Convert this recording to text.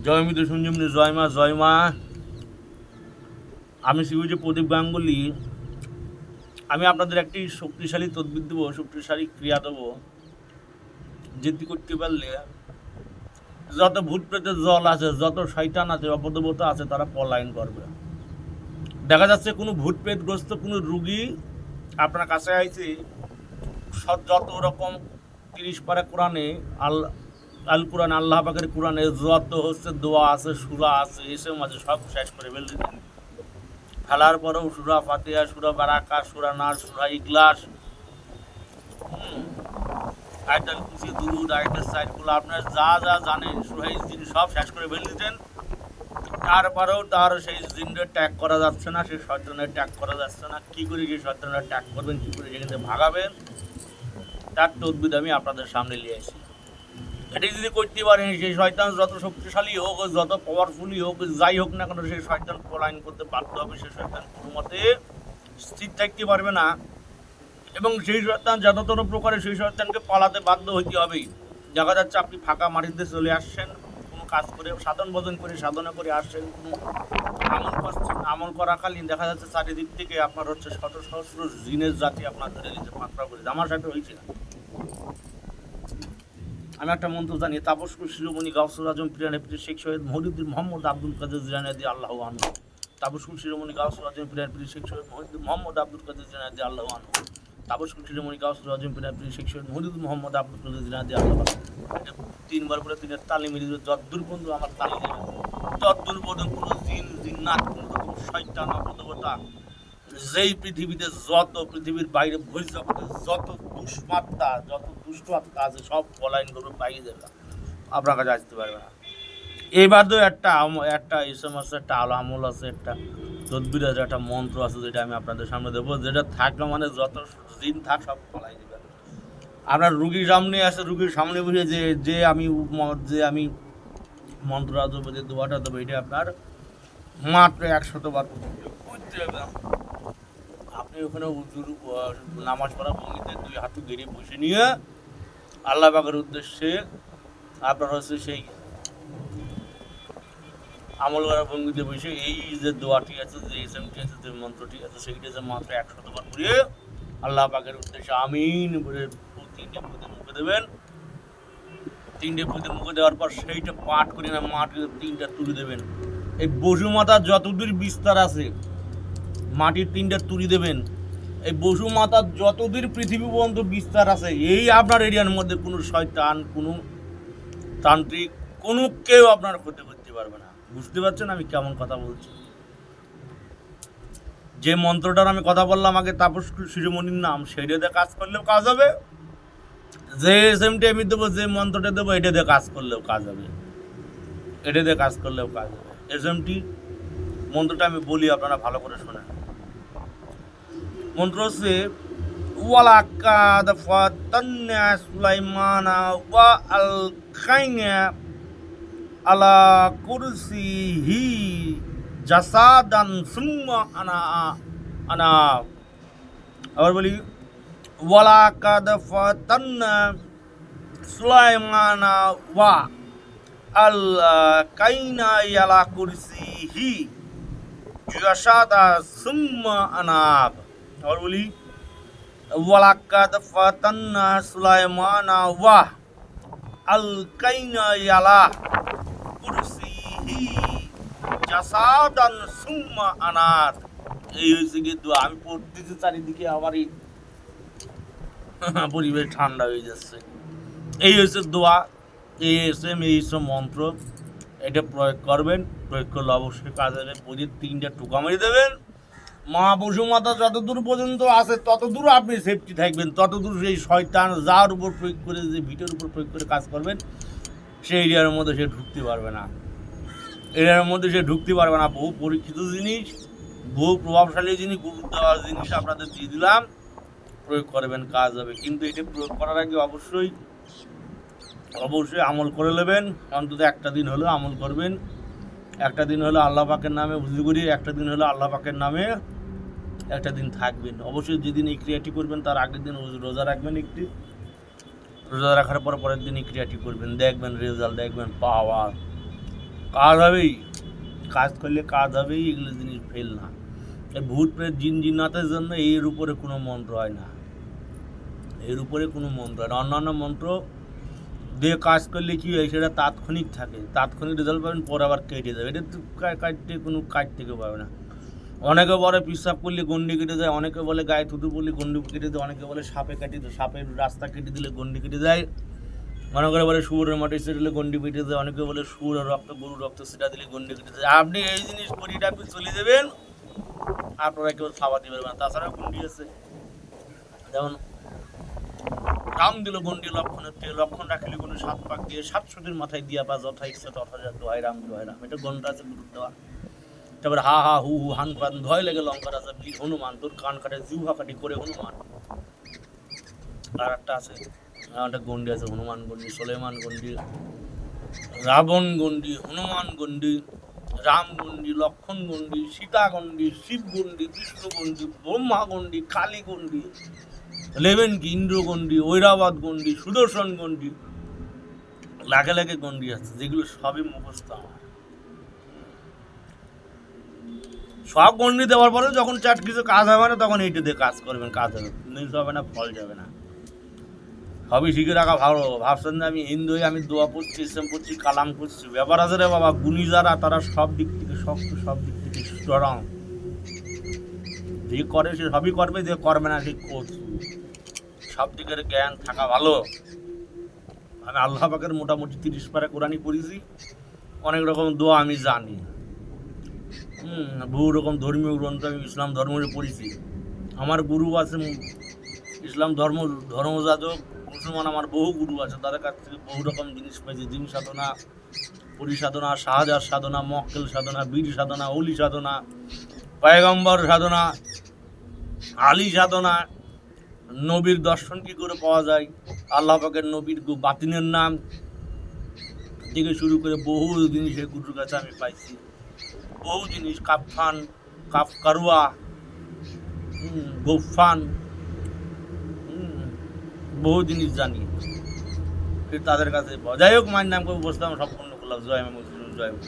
জয় মৃত সঞ্জীবনী, জয় মা, জয় মা। আমি শিবজি প্রদীপ গাঙ্গুলি। আমি আপনাদের একটি শক্তিশালী তদবির দেবো, শক্তিশালী ক্রিয়া দেবো, যেটি করতে পারলে যত ভূত প্রেতের জল আছে, যত শয়তান আছে, অপদেবতা আছে, তারা পলায়ন করবে। দেখা যাচ্ছে কোনো ভূত প্রেতগ্রস্ত কোনো রুগী আপনার কাছে আইছে, যত রকম 30 পারা কোরআনে আল কোরআন, আল্লাহ পাকের কোরআনে যত হচ্ছে দোয়া আছে, সূরা আছে, এসব মাঝে সব শেষ করে ফেলছেন। ফেলার পরেও সূরা ফাতিহা, সূরা বারাকা, সূরা নাস, সূরা ইখলাস, আয়াতুল কুরসি, দুরূদ, আয়াতুল সাইফুল, আপনার যা যা জানেন সূরা ইসজিন সব শেষ করে ফেলছেন। তারপরেও তার সেই জিনদের ট্যাগ করা যাচ্ছে না, সেই শয়তানের ট্যাগ করা যাচ্ছে না। কী করে সেই শয়তানের ট্যাগ করবেন, কী করে সেখান থেকে ভাগাবেন, তার তদবির আমি আপনাদের সামনে নিয়ে আসি। এটি যদি করতে পারেন, সেই শয়তান যত শক্তিশালী হোক, যত পাওয়ারফুলি হোক, যাই হোক না কেন, সেই শয়তান পলায়ন করতে বাধ্য হবে। সেই শয়তান কোনো মতে স্থির থাকতে পারবে না, এবং সেই শয়তান যততর প্রকারে সেই শয়তানকে পালাতে বাধ্য হইতে হবে। দেখা যাচ্ছে আপনি ফাঁকা মাটিতে চলে আসছেন, কোনো কাজ করে সাধন ভজন করে সাধনা করে আসছেন, কোনো আমল করছেন, আমল করাকালীন দেখা যাচ্ছে চারিদিক থেকে আপনার হচ্ছে শত সহস্র জিনের জাতি আপনার ধরে নিতে পাকড়াও করে। আমার সাথে হয়েছে। আমি একটা মন্ত্র জানি, তাপস্কুর শিরোমণি গাউসুল আজম পিরানি পীর শেখ সৈয়দ মহিউদ্দিন মোহাম্মদ আব্দুল কাদের জিলানী রাদি আল্লাহু আনহু। তাপস্কুর শিরোমণি গাউসুল আজম পিরানি পীর শেখ সৈয়দ মহিউদ্দিন মোহাম্মদ আব্দুল কাদের জিলানী রাদি আল্লাহু আনহু। তাপস্কুর শিরোমণি গাউসুল আজম পিরানি পীর শেখ সৈয়দ মহিউদ্দিন মোহাম্মদ আব্দুল কাদের জিলানী রাদি আল্লাহু আনহু। এটা 3বার করে 3-এর তালি মিলিয়ে যতদূর পর্যন্ত আমার তালি দেবে, ততদূর পর্যন্ত কোনো জিন্নাত, কোনো রকম শয়তান, অপদেবতা, যেই পৃথিবীতে যত পৃথিবীর বাইরে বহির্জগতে যত দুষ্মাত্মা, যত দুষ্ট আত্মা আছে, সব পলায়ন করবে, বাইরে যাবে, আপনার কাছে আসতে পারবে না। এবার তো একটা ইসম আছে, একটা আমল আছে, একটা তদবির আছে, একটা মন্ত্র আছে, যেটা আমি আপনাদের সামনে দেবো, যেটা থাকলে মানে যত দিন থাক সব পলাই দেবে। আপনার রুগীর সামনে আছে, রুগীর সামনে বসে যে আমি মন্ত্রটা দেবো, যে দোয়াটা দেবো, এটা আপনার মাত্র 100 বার করতে হবে। আপনি ওখানে নামাজ পড়া ভঙ্গিতে 2 হাঁটু গেড়ে বসে নিয়ে আল্লাহ পাকের উদ্দেশ্যে আপনার হচ্ছে সেই আমল করার ভঙ্গিতে বসে এই যে দোয়াটি আছে, যে এসএমটি আছে, যে মন্ত্রটি আছে, সেইটা যে মাত্র 100 বার করে আল্লাহ পাকের উদ্দেশ্যে আমিন বলে 3টে ফুঁতে মুখে দেবেন। 3টে ফুঁতে মুখে দেওয়ার পর সেইটা পাঠ করে না মাটিতে 3টা তুলে দেবেন। এই বসু মাথার যতদূর বিস্তার আছে মাটির 3টা তুলি দেবেন। এই বসু মাতার যতদূর পৃথিবী পর্যন্ত বিস্তার আছে, এই আপনার এরিয়ার মধ্যে কোনো শয়তান, কোনো তান্ত্রিক, কোনো কেউ আপনার ক্ষতি করতে পারবে না। বুঝতে পারছেন আমি কেমন কথা বলছি? যে মন্ত্রটার আমি কথা বললাম আগে, তাপস শিরোমণির নাম, সেইটাতে কাজ করলেও কাজ হবে। যে এসএমটি আমি দেবো, যে মন্ত্রটা দেবো, এটা দিয়ে কাজ করলেও কাজ হবে, এটা দিয়ে কাজ করলেও কাজ হবে। এসএমটি মন্ত্রটা আমি বলি, আপনারা ভালো করে শোনেন। মন্ত্র হচ্ছে ওয়ালাকাদ ফাতান্না সুলাইমানা ওয়া আলকাইনা আলা কুরসিহি জাসাদান সুম্মা আনা। আবার বলি, ওয়ালাকাদ ফাতান্না সুলাইমানা ওয়া আলকাইনা আলা কুরসিহি জাসাদান সুম্মা আনাব। আবার বলি, ওয়ালাকাদ ফাতান্না সুলাইমানা ওয়া আলকাইনা আলা কুরসিহি জাসাদান সুম্মা আনাত। এই হয়েছে কি দোয়া। আমি পড়তেছি, চারিদিকে আমারই পরিবেশ ঠান্ডা হয়ে যাচ্ছে। এই হয়েছে দোয়া, এই সব মন্ত্র। এটা প্রয়োগ করবেন, প্রয়োগ করলে অবশ্যই কাজ হবে। প্রতিদিন 3টা টোকা মেরে দেবেন। মা বসু মাতা যতদূর পর্যন্ত আছে ততদূর আপনি সেফটি থাকবেন, ততদূর সেই শয়তান যার উপর প্রয়োগ করে, যে ভিটের উপর প্রয়োগ করে কাজ করবেন, সেই এরিয়ার মধ্যে সে ঢুকতে পারবে না। এরিয়ার মধ্যে সে ঢুকতে পারবে না। বহু পরীক্ষিত জিনিস, বহু প্রভাবশালী জিনিস, গুরু দেওয়ার জিনিস আপনাদের দিয়ে দিলাম, প্রয়োগ করবেন, কাজ হবে। কিন্তু এটা প্রয়োগ করার আগে অবশ্যই আমল করে নেবেন। অন্তত একটা দিন হলেও আমল করবেন, একটা দিন হলো আল্লাহ পাকের নামে বুঝি করি, একটা দিন হলো আল্লাহ পাকের নামে একটা দিন থাকবেন। অবশ্যই যেদিন এই ক্রিয়াটি করবেন তার আগের দিন রোজা রাখবেন, একটি রোজা রাখার পর পরের দিন এই ক্রিয়াটি করবেন, দেখবেন রেজাল্ট, দেখবেন পাওয়ার। কাজ হবেই, কাজ করলে কাজ হবেই, এগুলো জিনিস ফেল না। এই ভূত প্রেত জিন জিন্নাতের জন্য এর উপরে কোনো মন্ত্র হয় না, এর উপরে কোনো মন্ত্র হয় না। অন্যান্য মন্ত্র দিয়ে কাজ করলে কী হয়, সেটা তাৎক্ষণিক থাকে, তাৎক্ষণিক রেজাল্ট পাবেন, পরে আবার কেটে যাবে। এটা তো কাটতে কোনো কাজ থেকে পাবে না। অনেকে বলে পেশাব করলে গন্ডি কেটে যায়, অনেকে বলে গায়ে থুতু পড়লে গন্ডি কেটে যায়, অনেকে বলে সাপে কেটে যায়, সাপের রাস্তা কেটে দিলে গন্ডি কেটে যায়, অনেকে বলে শুয়োরের মাটি সেটালে গন্ডি কেটে যায়, অনেকে বলে শুয়োরের রক্ত গরুর রক্ত সেটা দিলে গন্ডি কেটে যায়। আপনি এই জিনিস করিটা আপনি চলে যাবেন, আপনারা কেউ খাওয়াতে পারবেন না। তাছাড়া গন্ডি আছে, যেমন রাম দিল গন্ডি লক্ষণের থেকে, লক্ষণ রাখিলে কোনো 7 পাক দিয়ে 700 মাথায় দিয়া বা যথা ইচ্ছা তথা যা দোহাই রাম দোহাই রাম, এটা গন্ডা আছে গুরুর দেওয়া। তারপরে হা হা হু হু হান পান ভয় লেগে লঙ্কা রাজা বীর হনুমান, তোর কান কাটে জিহ্বা কাটি করে হনুমান। আর একটা আছে, একটা গন্ডি আছে, হনুমান গন্ডি, সোলেমান গন্ডি, রাবণ গন্ডি, হনুমান গন্ডি, রাম গন্ডি, লক্ষণ গন্ডি, সীতা গন্ডি, শিব গন্ডি, কৃষ্ণ গন্ডি, ব্রহ্মা গন্ডি, কালী গন্ডি, লেবেন কি ইন্দ্র গন্ডি, ঐরাবাদ গন্ডি, সুদর্শন গন্ডি, লাখে লাখে গন্ডি আছে, যেগুলো সবই মুখস্থ আমার। সব গন্ডি দেওয়ার পরে যখন চাট কিছু কাজ হবে না, তখন এইটা দিয়ে কাজ করবেন, কাজ হবে, নিজ হবে না, ফল যাবে না। সবই শিখে রাখা ভালো। ভাবছেন যে আমি হিন্দু হয়ে আমি দোয়া পড়ছি, ইসলাম পড়ছি, কালাম করছি, ব্যাপার আছে রে বাবা। গুণী যারা তারা সব দিক থেকে শক্ত, সব দিক থেকে স্ট্রং। যে করে সে সবই করবে, যে করবে না সে করছে। সব দিকের জ্ঞান থাকা ভালো। আমি আল্লাহ পাকের মোটামুটি 30 পারা কোরআনই পড়েছি, অনেক রকম দোয়া আমি জানি। বহু রকম ধর্মীয় গ্রন্থ আমি ইসলাম ধর্মে পড়েছি। আমার গুরু আছে ইসলাম ধর্মযাজক মুসলমান, আমার বহু গুরু আছে, তাদের কাছ থেকে বহু রকম জিনিস পেয়েছি। জিন সাধনা, পরিসাধনা, শাহজার সাধনা, মক্কেল সাধনা, বীর সাধনা, অলি সাধনা, পয়গম্বর সাধনা, আলী সাধনা, নবীর দর্শন কী করে পাওয়া যায়, আল্লাহ পাকের নবীর বাতিনের নাম থেকে শুরু করে বহু জিনিস এই গুরুর কাছে আমি পাইছি। বহু জিনিস, কাফফান, কারুয়া, গোফান, বহু জিনিস জানি তাদের কাছে। যাই হোক, মায়ের নাম করে বসতাম, সম্পূর্ণ করলাম। জয় মা, জয় মা।